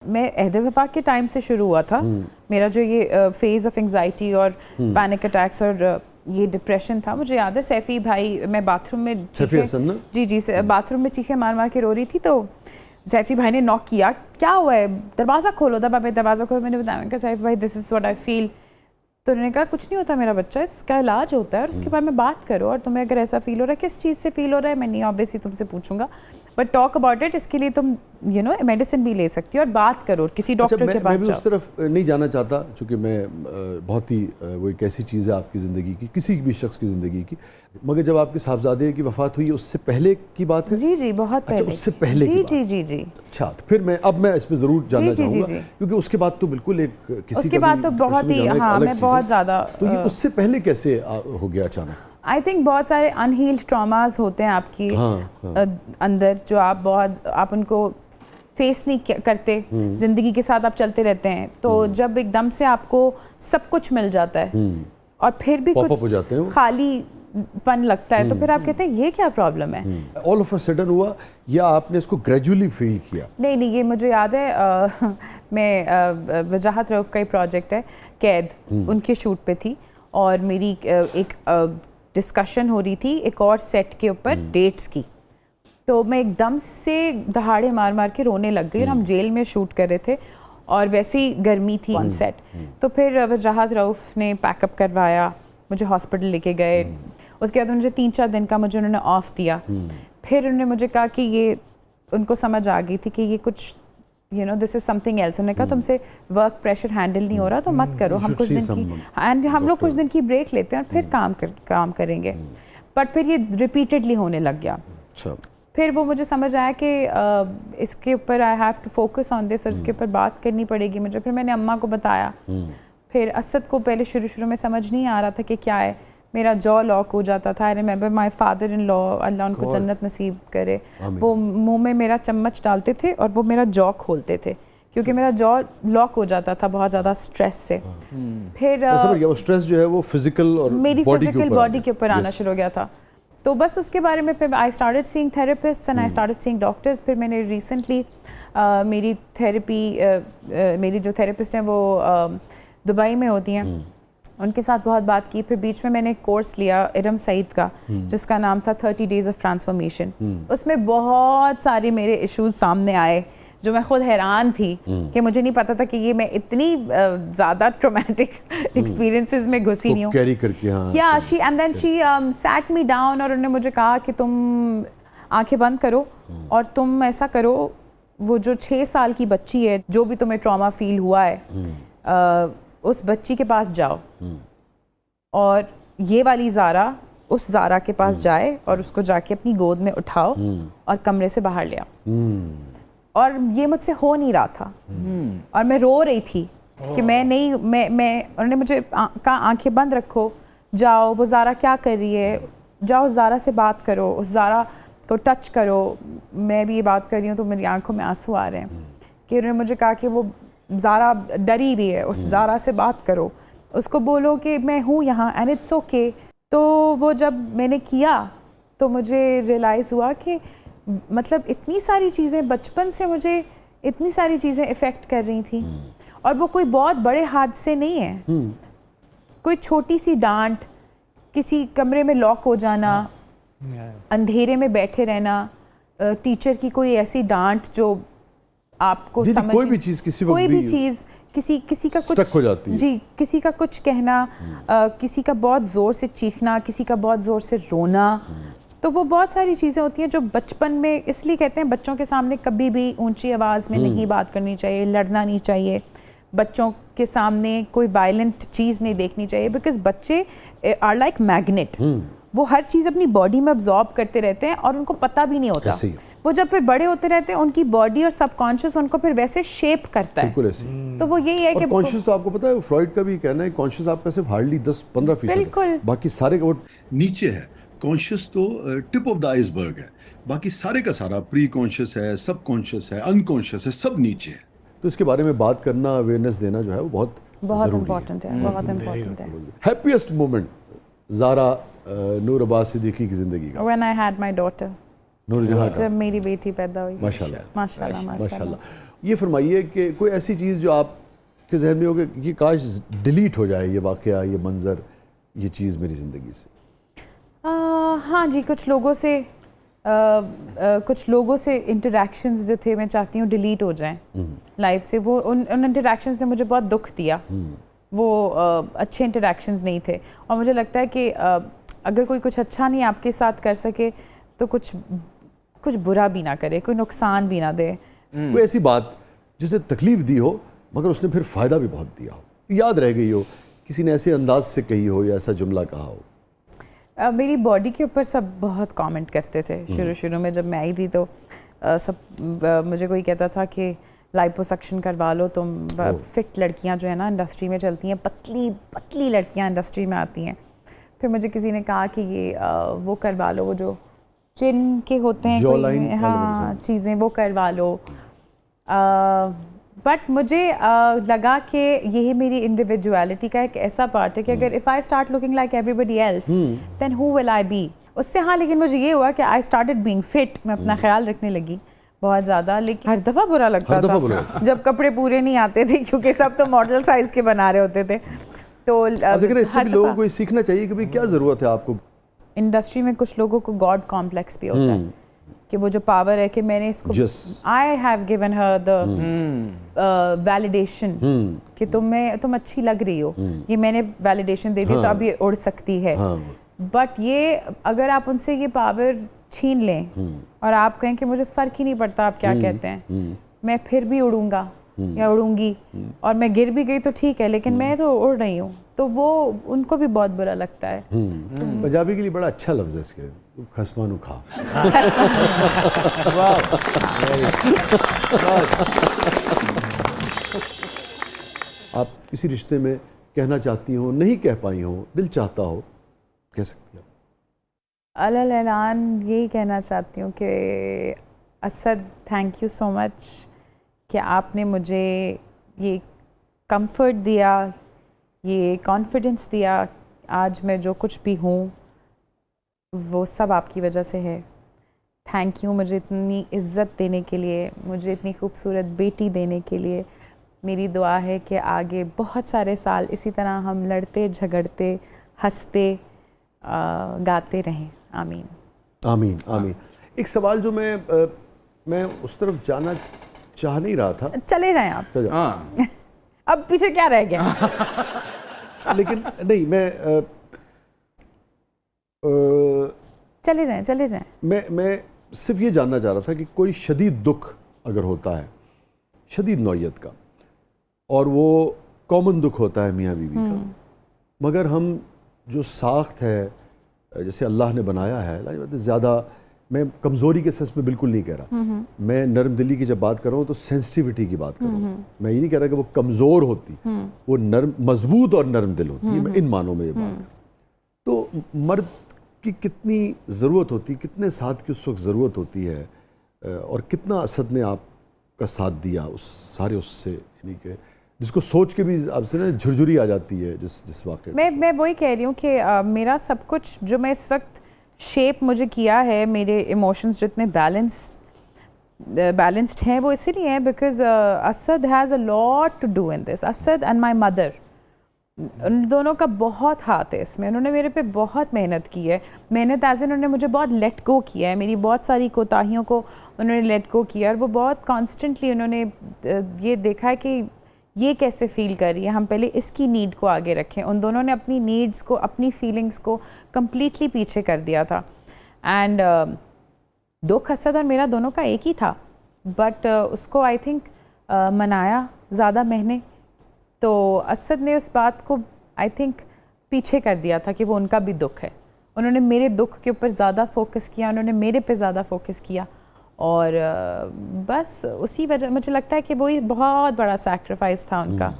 मैं अहद वफा के टाइम से शुरू हुआ था मेरा जो ये फेज़ ऑफ एंजाइटी और पैनिक अटैक्स और ये डिप्रेशन था। मुझे याद है सैफ़ी भाई, मैं बाथरूम में जी बाथरूम में चीखे मार मार के रो रही थी, तो सैफ़ी भाई ने नॉक किया, क्या हुआ है, दरवाज़ा खोलो। दबा मैं दरवाज़ा खोलो, मैंने बताया, मैंने कहा सैफ़ी भाई this is what I feel. तो उन्होंने कहा कुछ नहीं होता मेरा बच्चा, इसका इलाज होता है और उसके बारे में बात करो, और तुम्हें अगर ऐसा फील हो रहा है, किस चीज़ से फील हो रहा है, मैं नहीं ऑब्वियसली तुमसे पूछूंगा, बट टॉक अबाउट इट। इसके लिए तुम मेडिसिन भी ले सकती हो और बात करो किसी डॉक्टर के पास। मैं भी उस तरफ नहीं जाना चाहता, क्योंकि मैं बहुत ही वो एक ऐसी चीज़ है आपकी ज़िंदगी की, किसी भी शख्स की ज़िंदगी की, मगर जब आपके साहबजादे की वफ़ात हुई उससे पहले की बात है? जी बहुत पहले। अच्छा, उससे पहले की बात। जी। अच्छा, तो फिर मैं इस पर ज़रूर जानना चाहूँगा, क्योंकि उसके बाद तो बिल्कुल एक किसी उसके बाद तो बहुत ही, हाँ, मैं बहुत ज़्यादा। तो ये उससे पहले कैसे हो गया अचानक? आई थिंक बहुत सारे अनहील्ड ट्रॉमास होते हैं आपकी अंदर, जो आप उनको फेस नहीं करते, जिंदगी के साथ आप चलते रहते हैं, तो जब एकदम से आपको सब कुछ मिल जाता है और फिर भी कुछ खालीपन लगता है, तो फिर आप कहते हैं ये क्या प्रॉब्लम है। ऑल ऑफ अ सडन हुआ या आपने इसको ग्रेजुअली फील किया? नहीं, ये मुझे याद है, मैं वजाहत रऊफ़ का ही प्रोजेक्ट है, कैद, उनके शूट पे थी और मेरी एक डिस्कशन हो रही थी एक और सेट के ऊपर डेट्स की, तो मैं एकदम से दहाड़े मार मार के रोने लग गई। और हम जेल में शूट कर रहे थे और वैसे ही गर्मी थी ऑन सेट, तो फिर वजाहत रऊफ़ ने पैकअप करवाया, मुझे हॉस्पिटल लेके गए। उसके बाद मुझे 3-4 दिन का उन्होंने ऑफ दिया। फिर उन्होंने मुझे कहा कि ये, उनको समझ आ गई थी कि ये कुछ दिस इज समथिंग एल्स। उन्होंने कहा तुमसे वर्क प्रेशर हैंडल नहीं हो रहा, तो मत करो, हम कुछ दिन की हम लोग कुछ दिन की ब्रेक लेते हैं और फिर काम करेंगे। बट फिर ये रिपीटेडली होने लग गया। फिर वो मुझे समझ आया कि इसके ऊपर I have to focus on this और इसके ऊपर बात करनी पड़ेगी मुझे। फिर मैंने अम्मा को बताया। फिर असद को पहले शुरू में समझ नहीं आ रहा था कि क्या है, मेरा जॉ लॉक हो जाता था। I remember my father in law, अल्लाह उनको जन्नत नसीब करे, वो मुंह में मेरा चम्मच डालते थे और वो मेरा जॉ खोलते थे, क्योंकि मेरा जॉ लॉक हो जाता था बहुत ज़्यादा स्ट्रेस से। फिर वो स्ट्रेस जो है वो फिजिकल और मेरी फिजिकल बॉडी के ऊपर आना शुरू हो गया था। तो बस उसके बारे में फिर I started seeing therapist and I started seeing doctors. फिर मैंने रिसेंटली मेरी थेरेपी, मेरी जो थेरेपिस्ट हैं वो दुबई में होती हैं, उनके साथ बहुत बात की। फिर बीच में मैंने एक कोर्स लिया इरम सईद का, जिसका नाम था 30 डेज ऑफ ट्रांसफॉर्मेशन। उसमें बहुत सारे मेरे इश्यूज सामने आए जो मैं खुद हैरान थी कि मुझे नहीं पता था कि ये मैं इतनी ज़्यादा ट्रॉमेटिक एक्सपीरियंसेस में घुसी नहीं हूँ कैरी करके। या she and then she sat me down और उन्होंने मुझे कहा कि तुम आंखें बंद करो और तुम ऐसा करो, वो जो 6 साल की बच्ची है, जो भी तुम्हें ट्रॉमा फील हुआ है, उस बच्ची के पास जाओ और ये वाली ज़ारा उस ज़ारा के पास जाए और उसको जाके अपनी गोद में उठाओ और कमरे से बाहर ले आओ। और ये मुझसे हो नहीं रहा था और मैं रो रही थी कि मैं नहीं, मैं उन्होंने मुझे कहा आंखें बंद रखो, जाओ, वो ज़ारा क्या कर रही है, जाओ ज़ारा से बात करो, उस ज़ारा को टच करो। मैं भी ये बात कर रही हूँ तो मेरी आंखों में आंसू आ रहे हैं कि उन्होंने मुझे कहा कि वो ज़ारा डरी हुई है, उस ज़ारा से बात करो, उसको बोलो कि मैं हूँ यहाँ एंड इट्स ओके। तो वो जब मैंने किया तो मुझे रियलाइज़ हुआ कि मतलब इतनी सारी चीज़ें बचपन से मुझे इतनी सारी चीज़ें इफ़ेक्ट कर रही थी, और वो कोई बहुत बड़े हादसे नहीं है, कोई छोटी सी डांट, किसी कमरे में लॉक हो जाना, अंधेरे में बैठे रहना, टीचर की कोई ऐसी डांट जो आपको समझ, कोई भी चीज़ किसी का कुछ हो जाती है। जी, किसी का कुछ कहना, किसी का बहुत ज़ोर से चीखना, किसी का बहुत ज़ोर से रोना, तो वो बहुत सारी चीज़ें होती हैं जो बचपन में, इसलिए कहते हैं बच्चों के सामने कभी भी ऊंची आवाज़ में नहीं बात करनी चाहिए, लड़ना नहीं चाहिए, बच्चों के सामने कोई वायलेंट चीज़ नहीं देखनी चाहिए, बिकॉज बच्चे आर लाइक मैग्नेट, वो हर चीज़ अपनी बॉडी में अब्जॉर्ब करते रहते हैं और उनको पता भी नहीं होता। वो जब फिर बड़े होते रहते हैं, उनकी बॉडी और सबकॉन्शियस उनको फिर वैसे शेप करता है। तो वो यही है कि कॉन्शियस, तो आपको पता है फ्रॉइड का भी कहना है कॉन्शियस आपका सिर्फ हार्डली 10-15%, बाकी सारे का वो नीचे है। कॉन्शियस तो टिप ऑफ द आइसबर्ग है, बाकी सारे का सारा प्री कॉन्शियस है, सब कॉन्शियस है, अनकॉन्शियस है, सब नीचे है। तो इसके बारे में बात करना, अवेयरनेस देना जो है वो बहुत इम्पोर्टेंट है, बहुत इम्पोर्टेंट है। हैप्पीएस्ट मोमेंट ज़ारा नूर अब्बास सिद्दीकी की जिंदगी का? When I had my daughter, नूर जहां, जब मेरी बेटी पैदा हुई। माशाल्लाह माशाल्लाह माशाल्लाह। ये फरमाइए कि कोई ऐसी चीज़ जो आपके जहन में हो कि काश डिलीट हो जाए ये वाक़या, ये मंज़र, ये चीज़ मेरी ज़िंदगी से? हाँ जी, कुछ लोगों से इंटरेक्शंस जो थे मैं चाहती हूँ डिलीट हो जाएं लाइफ से। वो उन इंटरेक्शंस ने मुझे बहुत दुख दिया। वो अच्छे इंटरेक्शंस नहीं थे और मुझे लगता है कि अगर कोई कुछ अच्छा नहीं आपके साथ कर सके तो कुछ बुरा भी ना करे, कोई नुकसान भी ना दे। कोई ऐसी बात जिसने तकलीफ दी हो मगर उसने फिर फ़ायदा भी बहुत दिया हो, याद रह गई हो, किसी ने ऐसे अंदाज से कही हो या ऐसा जुमला कहा हो? मेरी बॉडी के ऊपर सब बहुत कमेंट करते थे शुरू में जब मैं आई थी तो सब मुझे कोई कहता था कि लाइपोसक्शन करवा लो तुम, फिट लड़कियां जो है ना इंडस्ट्री में चलती हैं, पतली पतली लड़कियां इंडस्ट्री में आती हैं। फिर मुझे किसी ने कहा कि ये वो करवा लो, वो जो चिन के होते हैं कोई, हाँ चीज़ें वो करवा लो। बट मुझे लगा कि यही मेरी इंडिविजुअलिटी का एक ऐसा पार्ट है कि अगर if I start looking like everybody else then who will I be उससे। हाँ, लेकिन मुझे ये हुआ कि आई स्टार्टेड बीइंग फिट, मैं अपना ख्याल रखने लगी बहुत ज़्यादा। लेकिन हर दफ़ा बुरा लगता था जब कपड़े पूरे नहीं आते थे क्योंकि सब तो मॉडल साइज़ के बना रहे होते थे। तो देख रहे इससे लोगों को सीखना चाहिए कि भाई क्या ज़रूरत है आपको। इंडस्ट्री में कुछ लोगों को गॉड कॉम्प्लेक्स भी होता है कि वो जो पावर है कि मैंने इसको, I have given her the validation कि तुम अच्छी लग रही हो, ये मैंने वैलिडेशन दे दी तो अब ये उड़ सकती है। बट ये अगर आप उनसे ये पावर छीन लें और आप कहें कि मुझे फ़र्क ही नहीं पड़ता आप क्या कहते हैं, मैं फिर भी उड़ूंगा या उड़ूंगी और मैं गिर भी गई तो ठीक है लेकिन मैं तो उड़ रही हूँ, तो वो उनको भी बहुत बुरा लगता है। पंजाबी के लिए बड़ा अच्छा लफ्ज़ है इसके, खसमानु खा। आप किसी रिश्ते में कहना चाहती हो, नहीं कह पाई हो, दिल चाहता हो, कह सकती हो? अलल ऐलान यही कहना चाहती हूँ कि Asad, thank you so much कि आपने मुझे ये कंफर्ट दिया, ये कॉन्फिडेंस दिया। आज मैं जो कुछ भी हूँ वो सब आपकी वजह से है। थैंक यू मुझे इतनी इज़्ज़त देने के लिए, मुझे इतनी खूबसूरत बेटी देने के लिए। मेरी दुआ है कि आगे बहुत सारे साल इसी तरह हम लड़ते झगड़ते हंसते गाते रहें। आमीन आमीन आमीन। एक सवाल जो मैं उस तरफ जाना चाह नहीं रहा था। चले जाएं आप। चल जाओ। अब पीछे क्या रह गया? लेकिन नहीं, मैं चले जाएं। मैं सिर्फ ये जानना चाह रहा था कि कोई शदीद दुख अगर होता है, शदीद नौयत का, और वो कॉमन दुख होता है मियाँ बीवी का, मगर हम जो साख्त है जैसे अल्लाह ने बनाया है, ज़्यादा मैं कमज़ोरी के सेंस में बिल्कुल नहीं कह रहा, मैं नरम दिली की जब बात कर रहा हूँ तो सेंसिटिविटी की बात कर रहा हूँ। मैं ये नहीं कह रहा कि वो कमज़ोर होती, वो नरम, मजबूत और नरम दिल होती है, मैं इन मानों में ये बात कर। तो मर्द की कितनी ज़रूरत होती, कितने साथ की उस वक्त ज़रूरत होती है, और कितना असद ने आपका साथ दिया उस सारे उससे, यानी कि जिसको सोच के भी आपसे ना झुरझुरी आ जाती है जिस वाक़े। मैं वही कह रही हूँ कि मेरा सब कुछ जो मैं इस वक्त शेप मुझे किया है, मेरे इमोशंस जितने बैलेंस्ड हैं वो इसीलिए हैं because Asad has a lot to do in this. Asad and my mother, उन दोनों का बहुत हाथ है इसमें। उन्होंने मेरे पे बहुत मेहनत की है, मेहनत एज इन उन्होंने मुझे बहुत लेट गो किया है, मेरी बहुत सारी कोताहियों को उन्होंने लेट गो किया, और वो बहुत कॉन्स्टेंटली उन्होंने ये देखा है कि ये कैसे फील कर रही है, हम पहले इसकी नीड को आगे रखें। उन दोनों ने अपनी नीड्स को, अपनी फीलिंग्स को कम्प्लीटली पीछे कर दिया था। एंड दुख असद और मेरा दोनों का एक ही था, बट उसको आई थिंक मनाया ज़्यादा मैंने, तो असद ने उस बात को आई थिंक पीछे कर दिया था कि वो उनका भी दुख है। उन्होंने मेरे दुख के ऊपर ज़्यादा फोकस किया, उन्होंने मेरे पे ज़्यादा फोकस किया, और बस उसी वजह मुझे लगता है कि वही बहुत बड़ा सैक्रिफाइस था उनका।